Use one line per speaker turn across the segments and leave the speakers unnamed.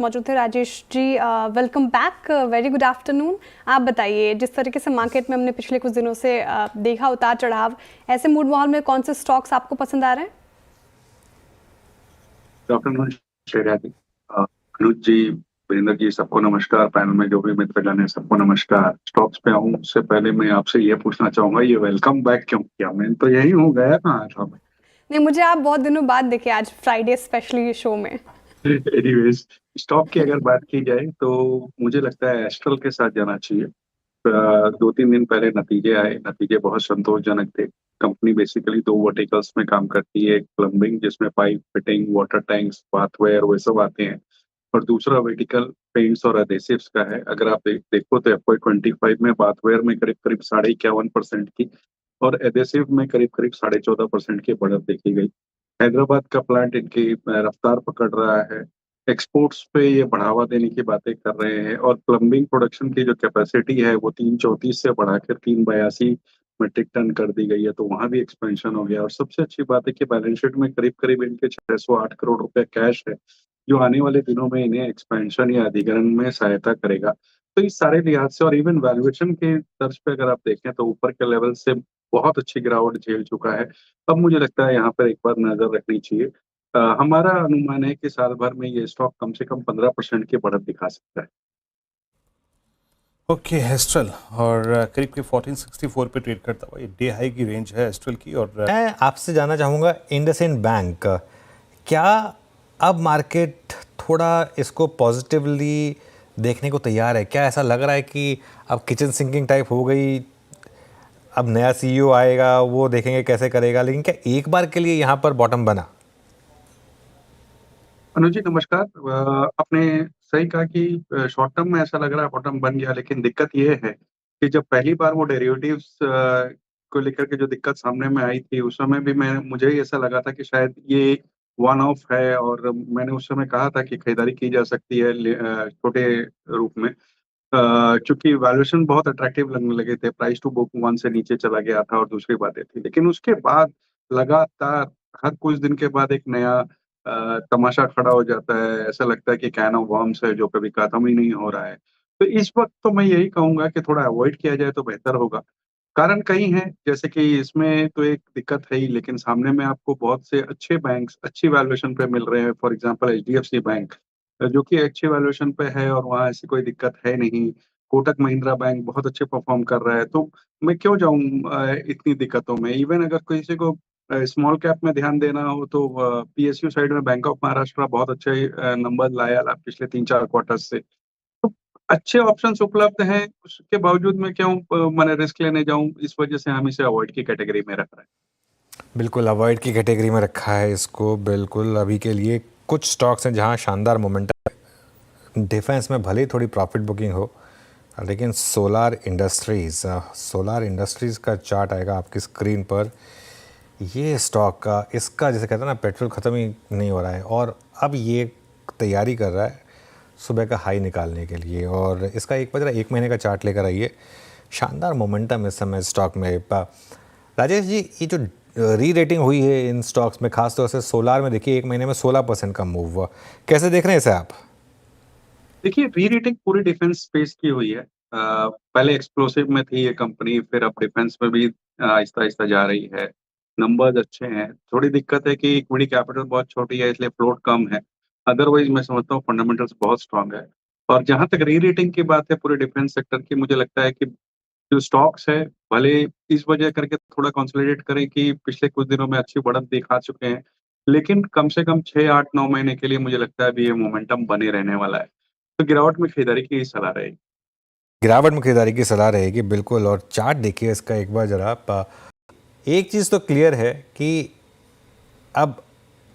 मौजूद थे Rajesh ji. Welcome back, very good afternoon. आप बताइए, जिस तरीके से मार्केट में हमने पिछले कुछ दिनों से देखा उतार चढ़ाव, ऐसे मूड माहौल में कौन से स्टॉक्स आपको पसंद आ रहे हैं?
डॉक्टर अनुज शेरा जी, अनुज जी, वीरेंद्र जी, सबको नमस्कार। पैनल में जो भी मित्रगण है सबको नमस्कार। स्टॉक्स पे आऊं उससे पहले मैं आपसे ये पूछना चाहूंगा, ये वेलकम बैक क्यों किया? मैं तो यही हूँ, गया कहाँ था मैं?
नहीं, मुझे आप बहुत दिनों बाद देखे आज फ्राइडे स्पेशली शो में।
एनीवेज, स्टॉक की अगर बात की जाए तो मुझे लगता है एस्ट्रल के साथ जाना चाहिए। 2-3 दिन पहले नतीजे आए, नतीजे बहुत संतोषजनक थे। कंपनी बेसिकली दो वर्टिकल्स में काम करती है, एक प्लम्बिंग जिसमें pipe fitting, water tanks, bathware वो सब आते हैं, और दूसरा वर्टिकल पेंट्स और एडेसिव्स का है। अगर आप देखो तो FY 25 में बाथवेयर में करीब करीब 51% की और एडेसिव में करीब करीब 14.5% की बढ़त देखी गई। हैदराबाद का प्लांट इनकी रफ्तार पकड़ रहा है। एक्सपोर्ट्स पे ये बढ़ावा देने की बातें कर रहे हैं, और प्लम्बिंग प्रोडक्शन की जो कैपेसिटी है वो 334 से बढ़ाकर 382 मीट्रिक टन कर दी गई है, तो वहां भी एक्सपेंशन हो गया। और सबसे अच्छी बात है कि बैलेंस शीट में करीब करीब इनके 608 करोड़ रुपए कैश है, जो आने वाले दिनों में इन्हें एक्सपेंशन या अधिग्रहण में सहायता करेगा। तो इस सारे लिहाज से और इवन वैल्यूएशन के तर्ज पे अगर आप देखें तो ऊपर के लेवल से बहुत अच्छी गिरावट झेल चुका है। अब मुझे लगता है यहाँ पर एक बार नजर रखनी चाहिए। हमारा अनुमान है कि साल भर में ये स्टॉक कम से कम 15% की बढ़त दिखा सकता है।
ओके, एस्ट्रल और करीब करीब 1464 पे ट्रेड करता हुआ ये डे हाई की रेंज है एस्ट्रल की। और
मैं आपसे जानना चाहूँगा इंडसइंड बैंक, क्या अब मार्केट थोड़ा इसको पॉजिटिवली देखने को तैयार है? क्या ऐसा लग रहा है कि अब किचन सिंकिंग टाइप हो गई, अब नया सीईओ आएगा वो देखेंगे कैसे करेगा, लेकिन क्या एक बार के लिए यहाँ पर बॉटम बना?
अनुज जी नमस्कार। आपने सही कहा कि शॉर्ट टर्म में ऐसा लग रहा है बॉटम बन गया, लेकिन दिक्कत ये है कि जब पहली बार वो डेरिवेटिव्स को लेकर के जो दिक्कत सामने में आई थी, उस समय भी मुझे ही ऐसा लगा था कि शायद ये वन ऑफ है, और मैंने उस समय कहा था कि खरीदारी की जा सकती है छोटे रूप में। चूंकि वैल्यूएशन बहुत अट्रैक्टिव लगने लगे थे, प्राइस टू बुक 1 से नीचे चला गया था और दूसरी बातें थी, लेकिन उसके बाद लगातार हर कुछ दिन के बाद एक नया तमाशा खड़ा हो जाता है। ऐसा लगता है कि कैन ऑफ वर्म्स है जो कभी खत्म ही नहीं हो रहा है। तो इस वक्त तो मैं यही कहूंगा कि थोड़ा अवॉइड किया जाए तो बेहतर होगा। कारण कई हैं, जैसे कि इसमें तो एक दिक्कत है ही, लेकिन सामने में आपको बहुत से अच्छे बैंक्स अच्छी वैल्यूएशन पे मिल रहे हैं। फॉर एग्जांपल HDFC बैंक, जो कि अच्छी वैल्यूएशन पे है और वहाँ ऐसी कोई दिक्कत है नहीं। कोटक महिंद्रा बैंक बहुत अच्छे परफॉर्म कर रहा है, तो मैं क्यों जाऊं इतनी दिक्कतों में। इवन अगर किसी को स्मॉल कैप में ध्यान देना हो तो PSU साइड में बैंक ऑफ महाराष्ट्र बहुत अच्छे नंबर लाया पिछले 3-4 क्वार्टर से। तो अच्छे ऑप्शंस उपलब्ध हैं, उसके बावजूद मैं क्यों मैंने रिस्क लेने जाऊं। इस वजह से हम इसे अवॉइड की कैटेगरी में रख रहे हैं।
बिल्कुल अवॉइड की कैटेगरी में रखा है इसको, बिल्कुल अभी के लिए। कुछ स्टॉक्स हैं जहाँ शानदार मोमेंटम, डिफेंस में भले ही थोड़ी प्रॉफिट बुकिंग हो, लेकिन सोलार इंडस्ट्रीज़ का चार्ट आएगा आपकी स्क्रीन पर। ये स्टॉक का, इसका जैसे कहते हैं ना, पेट्रोल ख़त्म ही नहीं हो रहा है और अब ये तैयारी कर रहा है सुबह का हाई निकालने के लिए। और इसका एक महीने का चार्ट लेकर आइए। शानदार मोमेंटम इस समय स्टॉक में। राजेश जी, ये जो री रेटिंग हुई है इन स्टॉक्स में, खासतौर से सोलार में, देखिए एक महीने में 16% का मूव हुआ। कैसे देख रहे हैं इसे आप?
देखिए, री रेटिंग पूरी डिफेंस स्पेस की हुई है। पहले एक्सप्लोसिव में थी ये कंपनी, फिर अब डिफेंस में भी आहिस्ता आहिस्ता जा रही है। नंबर्स अच्छे हैं, थोड़ी दिक्कत है कि इक्विटी कैपिटल बहुत छोटी है, इसलिए फ्लोट कम है। अदरवाइज मैं समझता हूँ फंडामेंटल्स बहुत स्ट्रांग है। और जहां तक री रेटिंग की बात है पूरे डिफेंस सेक्टर की, मुझे लगता है कि जो स्टॉक्स है भले इस वजह करके थोड़ा कंसोलिडेट करें कि पिछले कुछ दिनों में अच्छी बढ़त दिखा चुके हैं, लेकिन कम से कम 6-8-9 महीने के लिए मुझे लगता है अभी ये मोमेंटम बने रहने वाला है। तो गिरावट में खरीदारी की ही सलाह रहेगी।
गिरावट में खरीदारी की सलाह रहेगी, बिल्कुल। और चार्ट देखिए इसका एक बार ज़रा। एक चीज़ तो क्लियर है कि अब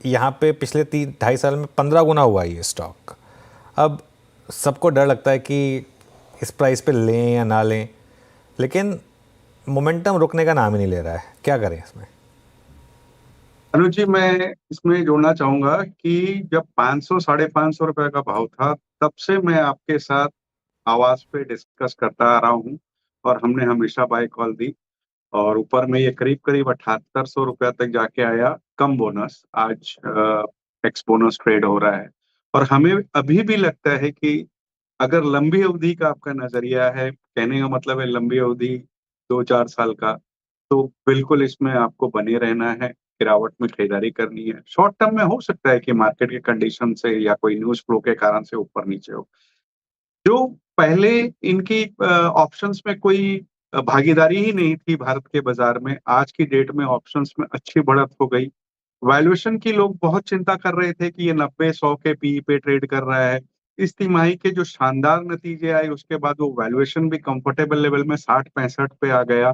यहाँ पे पिछले 3-2.5 साल में 15 गुना हुआ है ये स्टॉक। अब सबको डर लगता है कि इस प्राइस पे लें या ना लें, लेकिन मोमेंटम रुकने का नाम ही नहीं ले रहा है। क्या करें इसमें?
अनुज जी, मैं इसमें जोड़ना चाहूंगा कि जब 500 ₹550 का भाव था, तब से मैं आपके साथ आवाज पे डिस्कस करता आ रहा हूँ, और हमने हमेशा बाय कॉल दी। और ऊपर में ये करीब करीब ₹7800 तक जाके आया, कम बोनस। आज एक्स बोनस ट्रेड हो रहा है, और हमें अभी भी लगता है कि अगर लंबी अवधि का आपका नज़रिया है, कहने का मतलब है लंबी अवधि 2-4 साल का, तो बिल्कुल इसमें आपको बने रहना है, गिरावट में खरीदारी करनी है। शॉर्ट टर्म में हो सकता है कि मार्केट के कंडीशन से या कोई न्यूज़ फ्लो के कारण से ऊपर-नीचे हो। जो पहले इनकी ऑप्शंस में कोई भागीदारी ही नहीं थी भारत के बाज़ार में, आज की डेट में ऑप्शंस में अच्छी बढ़त हो गई। वैल्यूएशन की लोग बहुत चिंता कर रहे थे कि ये 90-100 के पीई पे ट्रेड कर रहा है। इस तिमाही के जो शानदार नतीजे आए उसके बाद वो वैल्यूएशन भी कंफर्टेबल लेवल में 60-65 पे आ गया।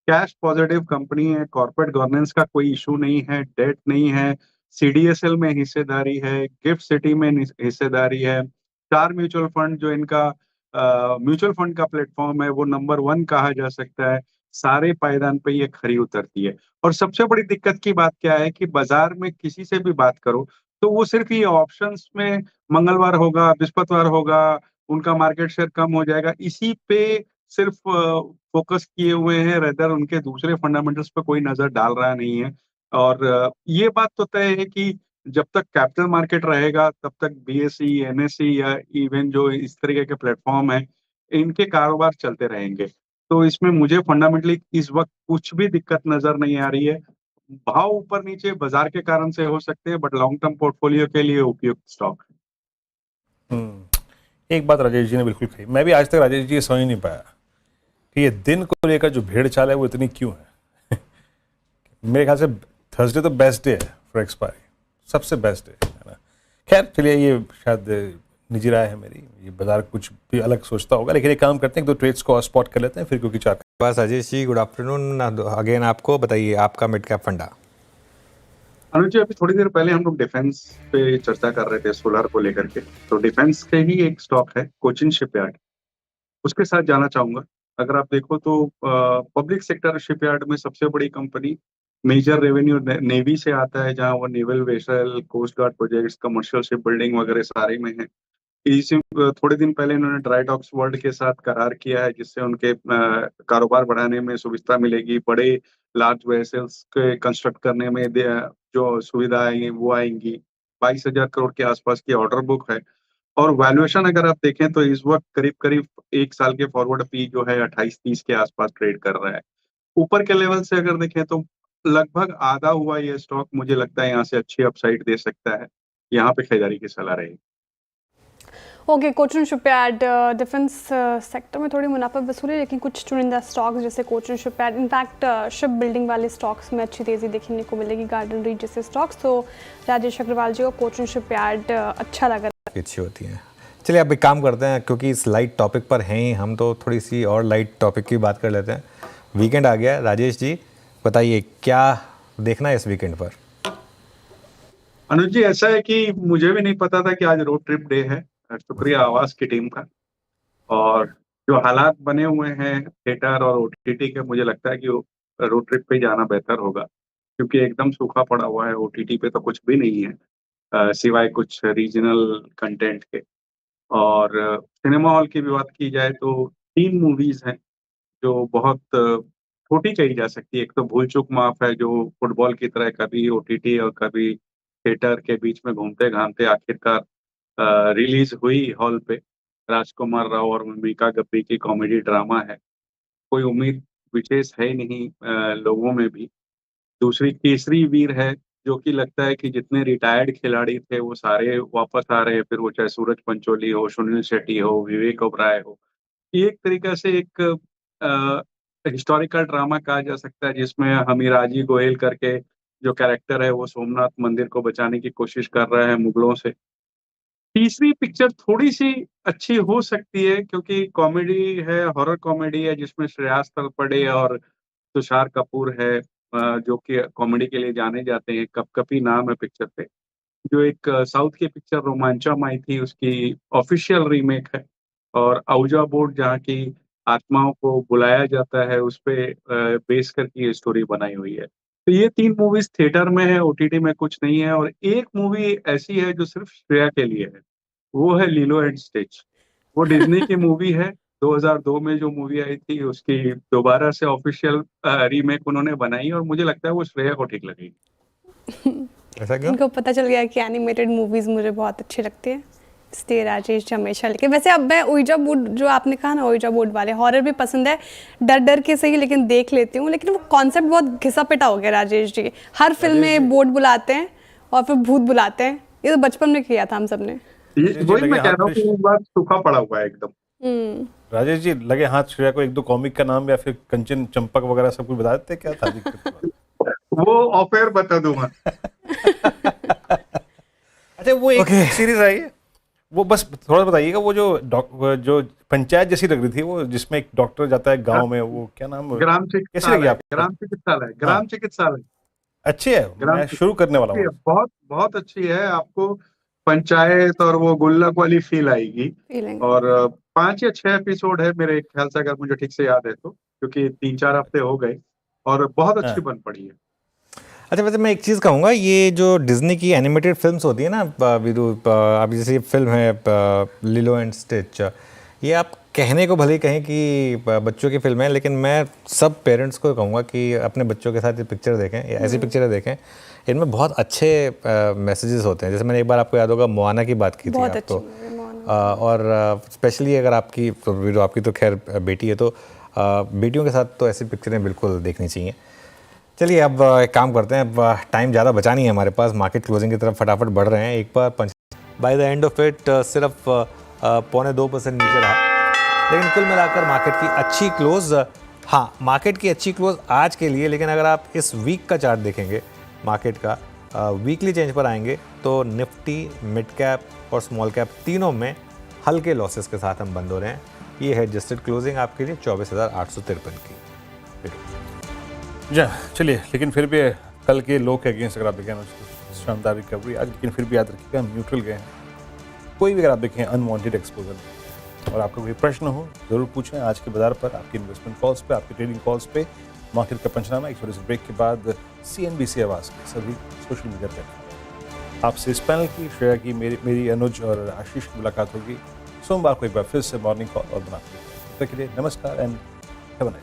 कैश पॉजिटिव कंपनी है, कॉर्पोरेट गवर्नेंस का कोई इश्यू नहीं है, डेट नहीं है, सीडीएसएल में हिस्सेदारी है, गिफ्ट सिटी में हिस्सेदारी है। 4 म्यूचुअल फंड जो इनका म्यूचुअल फंड का प्लेटफ़ॉर्म है वो नंबर 1 कहा जा सकता है। सारे पायदान पे ये खरी उतरती है। और सबसे बड़ी दिक्कत की बात क्या है कि बाज़ार में किसी से भी बात करो, तो वो सिर्फ़ ये ऑप्शंस में मंगलवार होगा, बृहस्पतिवार होगा, उनका मार्केट शेयर कम हो जाएगा, इसी पे सिर्फ़ फ़ोकस किए हुए हैं, रेदर उनके दूसरे फंडामेंटल्स पे कोई नज़र डाल रहा नहीं है। और ये बात तो तय है कि जब तक कैपिटल मार्केट रहेगा, तब तक बीएसई, एनएसई या इवन जो इस तरीके के प्लेटफ़ॉर्म हैं, इनके कारोबार चलते रहेंगे। तो इसमें मुझे फंडामेंटली इस वक़्त कुछ भी दिक्कत नज़र नहीं आ रही है। भाव ऊपर-नीचे बाज़ार के कारण से हो सकते हैं, बट लॉन्ग टर्म पोर्टफोलियो के लिए उपयुक्त स्टॉक है।
एक बात राजेश जी ने बिल्कुल कही, मैं भी आज तक राजेश जी ये समझ नहीं पाया कि ये दिन को लेकर जो भेड़ चाल है वो इतनी क्यों है। मेरे ख्याल से थर्सडे तो बेस्ट डे है फॉर एक्सपायरी, सबसे बेस्ट डे है ना। खैर चलिए, ये शायद निजी राय है मेरी, ये बाजार कुछ भी अलग सोचता होगा, लेकिन एक काम करते हैं, 2 ट्रेड्स को स्पॉट कर लेते हैं फिर, क्योंकि 4
बस Rajesh ji, good afternoon again. आपको बताइए आपका मिड कैप फंडा।
अनुज जी, अभी थोड़ी देर पहले हम लोग डिफेंस पे चर्चा कर रहे थे सोलर को लेकर के, तो डिफेंस के ही एक स्टॉक है कोचिन शिपयार्ड, उसके साथ जाना चाहूँगा। अगर आप देखो तो पब्लिक सेक्टर शिपयार्ड में सबसे बड़ी कंपनी, मेजर रेवेन्यू नेवी से आता है, जहाँ वो naval vessel, coast guard projects, commercial ship building वगैरह सारे में है। थोड़े दिन पहले इन्होंने ड्राई डॉक्स वर्ल्ड के साथ करार किया है, जिससे उनके कारोबार बढ़ाने में सुविधा मिलेगी। बड़े लार्ज वेसल्स के कंस्ट्रक्ट करने में जो सुविधा आएंगी वो आएंगी। 22,000 करोड़ के आसपास की ऑर्डर बुक है। और वैल्यूएशन अगर आप देखें तो इस वक्त करीब-करीब 1 साल के फॉरवर्ड पी जो है 28-30 के आसपास ट्रेड कर रहा है। ऊपर के लेवल से अगर देखें तो लगभग आधा हुआ ये स्टॉक, मुझे लगता है यहाँ से अच्छी अपसाइड दे सकता है। यहाँ पे खरीदारी की सलाह रहेगी।
Okay, Cochin shipyard defence sector में थोड़ी मुनाफा वसूली, लेकिन कुछ चुनिंदा स्टॉक्स जैसे Cochin shipyard, in fact ship building वाले स्टॉक्स में अच्छी तेज़ी देखने को मिलेगी, गार्डन रीच जैसे स्टॉक्स। तो राजेश अग्रवाल जी को कोचिन शिपयार्ड अच्छा लगा,
अच्छी होती हैं। चलिए अब एक काम करते हैं, क्योंकि इस लाइट टॉपिक पर हैं ही हम, तो थोड़ी सी और लाइट टॉपिक की बात कर लेते हैं। वीकेंड आ गया है, राजेश जी बताइए क्या देखना है इस वीकेंड पर।
अनुज जी, ऐसा है कि मुझे भी नहीं पता था कि आज रोड ट्रिप डे है। शुक्रिया आवाज की टीम का। और जो हालात बने हुए हैं थिएटर और ओटीटी के, मुझे लगता है कि रोड ट्रिप पे जाना बेहतर होगा, क्योंकि एकदम सूखा पड़ा हुआ है। ओटीटी पे तो कुछ भी नहीं है सिवाय कुछ रीजनल कंटेंट के। और सिनेमा हॉल की भी बात की जाए तो 3 मूवीज हैं जो बहुत छोटी कही जा सकती है। एक तो भूल चूक माफ है, जो फुटबॉल की तरह कभी ओटीटी और कभी थिएटर के बीच में घूमते-घामते आखिरकार रिलीज़ हुई हॉल पे। राजकुमार राव और भूमिका गब्बी की कॉमेडी ड्रामा है। कोई उम्मीद विशेष है नहीं लोगों में भी। दूसरी केसरी वीर है, जो कि लगता है कि जितने रिटायर्ड खिलाड़ी थे वो सारे वापस आ रहे हैं, फिर वो चाहे सूरज पंचोली हो, सुनील शेट्टी हो, विवेक ओबराय हो। ये एक तरीक़े से एक हिस्टोरिकल ड्रामा कहा जा सकता है, जिसमें हमीराजी गोयल करके जो कैरेक्टर है वो सोमनाथ मंदिर को बचाने की कोशिश कर रहा है मुगलों से। तीसरी पिक्चर थोड़ी-सी अच्छी हो सकती है, क्योंकि कॉमेडी है, हॉरर कॉमेडी है, जिसमें श्रेयास तलपड़े और तुषार कपूर है, जो कि कॉमेडी के लिए जाने जाते हैं। कपकपी नाम है पिक्चर पे। जो एक साउथ की पिक्चर रोमांचम आई थी, उसकी ऑफिशियल रीमेक है। और औजा बोर्ड, जहाँ की आत्माओं को बुलाया जाता है, उस पे बेस करके ये स्टोरी बनाई हुई है। तो ये 3 मूवीज़ थिएटर में है, ओटीटी में कुछ नहीं है। और एक मूवी ऐसी है जो सिर्फ़ श्रेया के लिए है, वो है लिलो एंड स्टिच। वो डिज़नी की मूवी है, 2002 में जो मूवी आई थी उसकी दोबारा से ऑफिशियल रीमेक उन्होंने बनाई, और मुझे लगता है वो श्रेया को ठीक लगेगी।
ऐसा क्यों?
इनको पता चल गया कि एनिमेटेड मूवीज मुझे बहुत अच्छी लगती है, इसलिए राजेश जी हमेशा लेके। वैसे अब मैं ओइजा बोर्ड जो आपने कहा ना, ओइजा बोर्ड वाले हॉरर भी पसंद है, डर डर के सही लेकिन देख लेती हूँ, लेकिन वो कॉन्सेप्ट बहुत घिसा पिटा हो गया राजेश जी। हर फिल्म में बोर्ड बुलाते हैं और फिर भूत बुलाते हैं, ये तो बचपन में किया था हम सब ने।
वही मैं कह रहा हूँ कि वो बात सूखा पड़ा हुआ है एकदम।
राजेश जी लगे हाथ श्रेया को एक दो कॉमिक का नाम या फिर कंचन चंपक वगैरह सब कुछ बता देते, क्या था दिक्कत?
वो ऑफेयर बता दूंगा।
अच्छा वो एक सीरीज आई है, वो बस थोड़ा बताइएगा, वो जो पंचायत जैसी लग रही थी, वो जिसमें एक डॉक्टर जाता है गांव में, वो क्या नाम,
ग्राम
कैसी लगी आपको?
ग्राम चिकित्सालय, ग्राम चिकित्सालय
अच्छी है, मैं शुरू करने वाला हूँ।
बहुत बहुत अच्छी है, आपको पंचायत और वो गुल्लक वाली फील आएगी। और 5 या 6 एपिसोड है मेरे ख्याल से, अगर मुझे ठीक से याद है तो, क्योंकि 3-4 हफ्ते हो गए और बहुत अच्छी बन पड़ी है।
अच्छा वैसे मैं एक चीज़ कहूँगा, ये जो डिज्नी की एनिमेटेड फिल्म्स होती है ना वीरू, अभी जैसे ये फिल्म है लिलो एंड स्टिच, ये आप कहने को भले ही कहें कि बच्चों की फिल्म है, लेकिन मैं सब पेरेंट्स को कहूँगा कि अपने बच्चों के साथ ये पिक्चर देखें, ऐसी पिक्चरें देखें, इनमें बहुत अच्छे मैसेजेस होते हैं। जैसे मैंने एक बार आपको याद होगा मोआना की बात की थी आप तो, और स्पेशली अगर आपकी तो वीरू, आपकी तो खैर बेटी है, तो बेटियों के साथ तो ऐसी पिक्चरें बिल्कुल देखनी चाहिए। चलिए अब एक काम करते हैं, अब टाइम ज़्यादा बचा नहीं है हमारे पास, मार्केट क्लोजिंग की तरफ फटाफट बढ़ रहे हैं। एक बार by the end of it सिर्फ 0.25% नीचे रहा, लेकिन कुल मिलाकर मार्केट की अच्छी क्लोज, हाँ मार्केट की अच्छी क्लोज आज के लिए। लेकिन अगर आप इस वीक का चार्ट देखेंगे मार्केट का, वीकली चेंज पर आएंगे तो निफ्टी, मिड कैप और स्मॉल कैप तीनों में हल्के लॉसेस के साथ हम बंद हो रहे हैं। ये है एडजस्टेड क्लोजिंग आपके लिए 24,853 की।
जा चलिए, लेकिन फिर भी कल के लो के अगेंस्ट अगर आप देखें शानदार रिकवरी आज, लेकिन फिर भी याद रखिएगा हम न्यूट्रल गए हैं। कोई भी अगर आप देखें अनवांटेड एक्सपोजर और आपका कोई प्रश्न हो ज़रूर पूछें आज के बाजार पर, आपकी इन्वेस्टमेंट कॉल्स पे, आपकी ट्रेडिंग कॉल्स पे। मार्केट का पंचनामा एक छोटे से ब्रेक के बाद CNBC आवाज़ के सभी सोशल मीडिया पर। आपसे इस पैनल की, श्रेया की, मेरी अनुज और आशीष की मुलाकात होगी सोमवार को एक बार फिर से मॉर्निंग कॉल और बनाते हैं। तब तक के लिए नमस्कार and have a nice day.